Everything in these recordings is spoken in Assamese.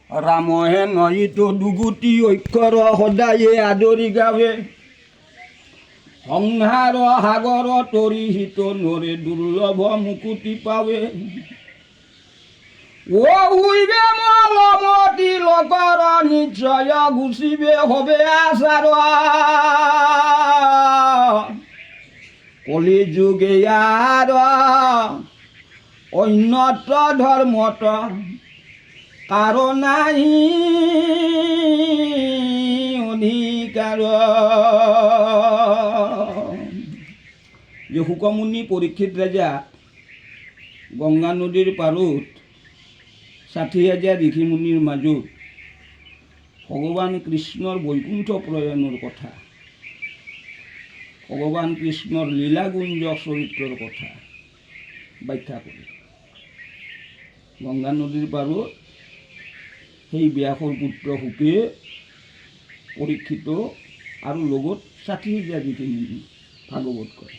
ৰামহে নয়িতো দুগুটি অক্ষৰ সদায়ে আদৰি গাৱে সংসাৰ সাগৰ তৰিহিত নৰে দুৰ্লভ মুকুতি পাৱে উইবে মলমতি লোকৰ নিশ্চয় গুচিবে হবে আচাৰ কলি যুগে ইয়াৰ অন্যত্ৰ ধৰ্মত কাৰো নাই অধিকাৰ। যে শুকমুনি পৰীক্ষিত ৰাজা গংগা নদীৰ পাৰত ৬০,০০০ ঋষিমুনিৰ মাজত ভগৱান কৃষ্ণৰ বৈকুণ্ঠ প্ৰয়াণৰ কথা, ভগৱান কৃষ্ণৰ লীলাগুঞ্জ চৰিত্ৰৰ কথা ব্যাখ্যা কৰে। গংগা নদীৰ পাৰত সেই ব্যাসৰ পুত্ৰ শুকে পৰীক্ষিত আৰু লগত ৬০,০০০ ঋষিমুনি ভাগৱত কৰে।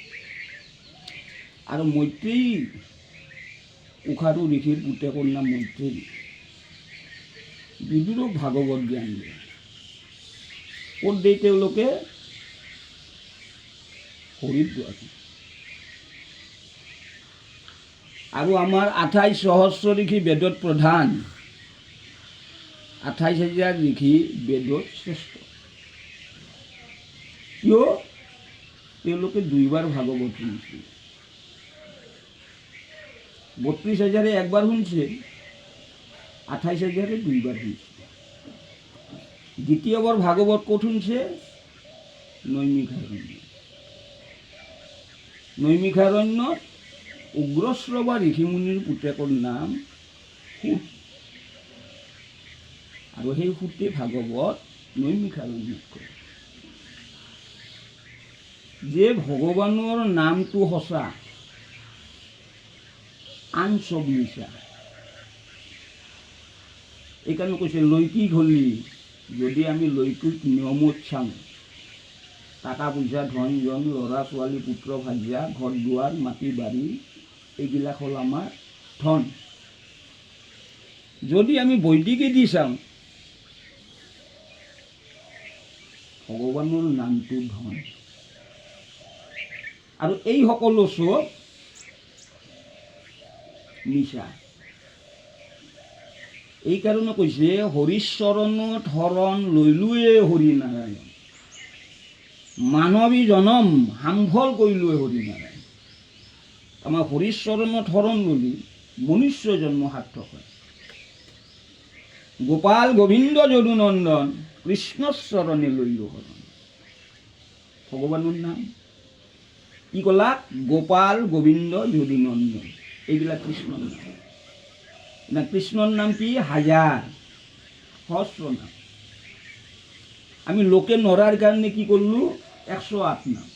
আৰু মৈত্ৰেয়ী উষাৰু ঋষিৰ পুতেকৰ নাম মৈত্ৰেয়ী, বিদুৰক ভাগৱত জ্ঞান দিয়ে। ক'ত দিয়ে তেওঁলোকে? হৰিদ্বাৰ। আৰু আমাৰ ২৮ সহস্ৰ ঋষি বেদত প্ৰধান, ২৮,০০০ ঋষি বেদত শ্ৰেষ্ঠ। কিয়? তেওঁলোকে দুইবাৰ ভাগৱত শুনিছে। ৩২,০০০ একবাৰ শুনছে, ২৮,০০০ দুইবাৰ শুনছে। দ্বিতীয়বাৰ ভাগবত ক'ত শুনছে? নৈমিষাৰণ্য। নৈমিষাৰণ্যত উগ্ৰশ্ৰৱা ঋষিমুনিৰ পুতেকৰ নাম সূত, আৰু সেই সূতে ভাগৱত নৈমিষাৰণ্যত কৰে। যে ভগৱানৰ নামটো সঁচা, আন চব মিছা। এইকাৰণে কৈছে লৈকিক হ'লি, যদি আমি লৈকিক নিয়মত চাওঁ, টকা পইচা ধন জন ল'ৰা ছোৱালী পুত্ৰ ভাৰ্যা ঘৰ দুৱাৰ মাটি বাৰী এইবিলাক হ'ল আমাৰ ধন। যদি আমি বৈদিকেদি চাওঁ, ভগৱানৰ নামটো ধন। আৰু এই সকলো চব মিছা। এইকাৰণে কৈছে হৰিচৰণত শৰণ লৈলোৱে হৰিনাৰায়ণ, মানৱী জনম সাম্ভল কৰিলোৱে হৰিনাৰায়ণ। আমাৰ হৰিচৰণত শৰণ ল'লি মনুষ্য জন্ম সাৰ্থক হয়। গোপাল গোবিন্দ যদুনন্দন কৃষ্ণচৰণে লৈলো শৰণ। ভগৱানৰ নাম কি ক'লা? গোপাল গোবিন্দ যদুনন্দন, এইবিলাক কৃষ্ণৰ নাম। না কৃষ্ণৰ নাম কি? হাজাৰ সহস্ৰ নাম। আমি লোকে নৰাৰ কাৰণে কি কৰিলোঁ? ১০৮ নাম।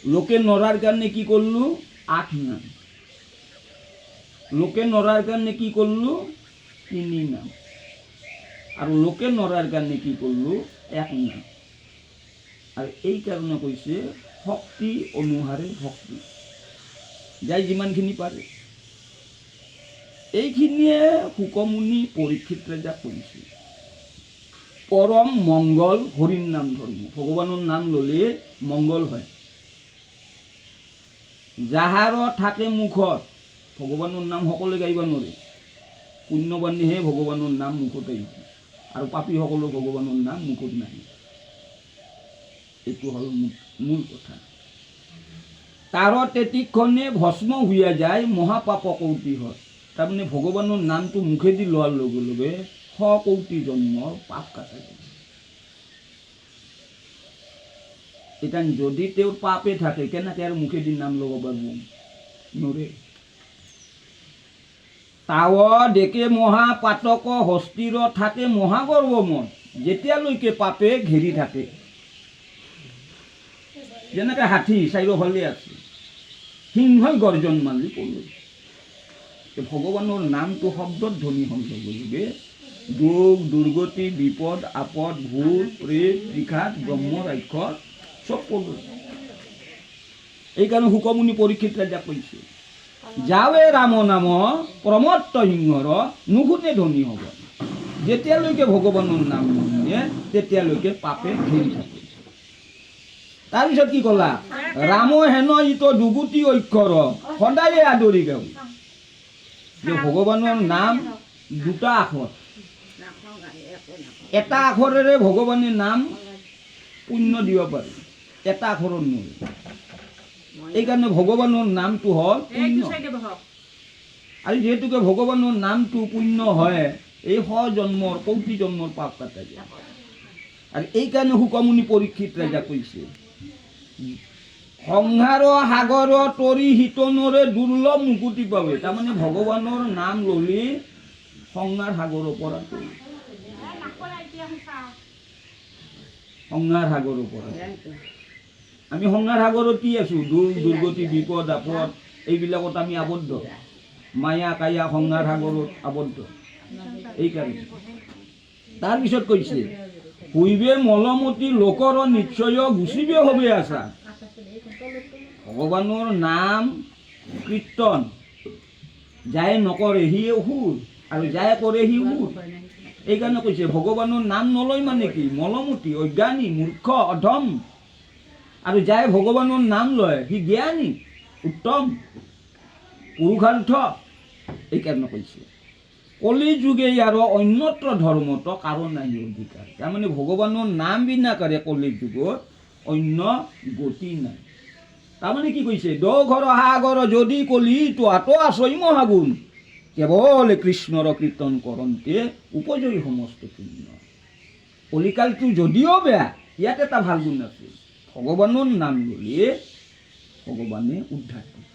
লোকে নৰাৰ কাৰণে কি কৰিলোঁ? ৮ নাম। লোকে নৰাৰ কাৰণে কি কৰিলোঁ? ৩ নাম। আৰু লোকে নৰাৰ কাৰণে কি কৰিলোঁ? ১ নাম। আৰু এই কাৰণে কৈছে শক্তি অনুসাৰে ভক্তি, যাই যিমানখিনি পাৰে। এইখিনিয়ে শুকমুনি পৰীক্ষিত ৰাজা কৰিছে। পৰম মংগল হৰিৰ নাম ধৰ্ম। ভগৱানৰ নাম ল'লে মংগল হয়। যাহাৰ থাকে মুখত, ভগৱানৰ নাম সকলোৱে গাইব নোৱাৰে। পুণ্যবাণীহে ভগৱানৰ নাম মুখত আহিব, আৰু পাপীসকলৰ ভগৱানৰ নাম মুখত নাহে। এইটো হ'ল মূল কথা। তাৰ তেতিক্ষণে ভস্ম হৈয়া যায় মহাপাপ কৌটি হয়। তাৰমানে ভগৱানৰ নামটো মুখেদি লোৱাৰ লগে লগে ১০০ কোটি জন্মৰ পাপ কাটা যায়। এতিয়া যদি তেওঁৰ পাপে থাকে, কেনেকৈ আৰু মুখেদি নাম ল'ব পাৰিব? নৰে। তাৱ ডেকে মহাপাতক হস্তিৰ থাকে মহাগৰ্ব মন, যেতিয়ালৈকে পাপে ঘেৰি থাকে। যেনেকৈ হাতী চাৰিওফালে আছে, সিংহই গৰ্জন মাৰি পৰে। ভগৱানৰ নামটো শব্দত ধ্বনি হোৱাৰ লগে লগে দুখ দুৰ্গতি বিপদ আপদ ভূত প্ৰেত বিঘাত ব্ৰহ্ম ৰাক্ষস চব পৰে। এইকাৰণে শুকমুনি পৰীক্ষিত ৰাজা কৈছে যাৱে ৰাম নাম প্ৰমত্ত সিংহৰ নুশুনে ধনী হ'ব। যেতিয়ালৈকে ভগৱানৰ নাম নুশুনে তেতিয়ালৈকে পাপে ঘেৰি থাকে। তাৰপিছত কি ক'লা? ৰাম হেন ইটো দুগুটি অক্ষৰ সদায়ে আদৰি গাব। যে ভগৱানৰ নাম দুটা আখৰ, এটা আখৰেৰে ভগৱানে নাম পুণ্য দিব পাৰে, এটা আখৰৰ নোৱাৰে। এইকাৰণে ভগৱানৰ নামটো হ'ল পুণ্য। আৰু যিহেতুকে ভগৱানৰ নামটো পুণ্য হয়, এই জন্মৰ কৌটি জন্মৰ পাপ কাটা যায়। আৰু এইকাৰণে শুকমুনি পৰীক্ষিত ৰাজা কৈছে, সংসাৰ সাগৰ তৰি হিতনৰে দুৰ্লভ মুকুতি পাবে। তাৰমানে ভগৱানৰ নাম ল'লে সংসাৰ সাগৰৰ পৰা সংসাৰ সাগৰৰ পৰা আমি সংসাৰ সাগৰত কি আছোঁ? দুখ দুৰ্গতি বিপদ আপদ এইবিলাকত আমি আবদ্ধ, মায়া কায়া সংসাৰ সাগৰত আবদ্ধ। এইকাৰণে তাৰপিছত কৈছে, পূৰ্বে মলমতি লোকৰ নিশ্চয় গুচিবে হবে আছা। ভগৱানৰ নাম কীৰ্তন যায় নকৰে সি অসুৰ, আৰু যায় কৰে সি অসুৰ। এইকাৰণে কৈছে ভগৱানৰ নাম নলয় মানে কি? মলমতি, অজ্ঞানী, মূৰ্খ, অধম। আৰু যায় ভগৱানৰ নাম লয় সি জ্ঞানী, উত্তম, পুৰুষাৰ্থ। এইকাৰণে কৈছে কলি যুগে আৰু অন্যত্ৰ ধৰ্মত কাৰো নাই অধিকাৰ। তাৰমানে ভগৱানৰ নাম বিনা কৰে কলি যুগত অন্য গতি নাই। তাৰমানে কি কৈছে? দ ঘৰ সাগৰ যদি কলি তো আত আছই মহাগুণ, কেৱল কৃষ্ণৰ কীৰ্তন কৰন্তে উপজয়ী সমস্ত পুণ্য। কলিকালটো যদিও বেয়া, ইয়াত এটা ভাল গুণ আছে, ভগৱানৰ নাম ল'লে ভগৱানে উদ্ধাৰ কৰে।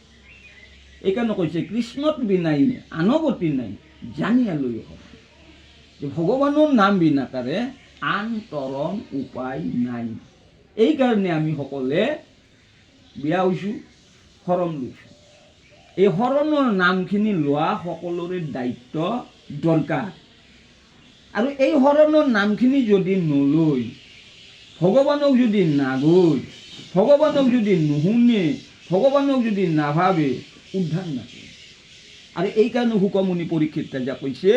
এইকাৰণে কৈছে কৃষ্ণত বিনাই আনগতি নাই, জানিয়ালৈ হ'ব। ভগৱানৰ নাম বিনাকাৰে আন তৰণ উপায় নাই। এইকাৰণে আমি সকলোৱে বিয়া হৈছোঁ, শৰণ লৈছোঁ। এই শৰণৰ নামখিনি লোৱা সকলোৰে দায়িত্ব দৰকাৰ। আৰু এই শৰণৰ নামখিনি যদি নলৈ, ভগৱানক যদি নাগৈ, ভগৱানক যদি নুশুনে, ভগৱানক যদি নাভাবে, উদ্ধাৰ নাপায়। আৰু এইকাৰণে শুকমুনি পৰীক্ষিত ৰাজা কৈছে,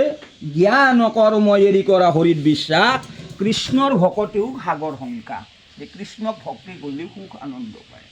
জ্ঞান কৰ্ম এৰি কৰা হৰিত বিশ্বাস, কৃষ্ণৰ ভকতেও সাগৰ শংকা। যে কৃষ্ণক ভক্তি কৰিলে সুখ আনন্দ পায়।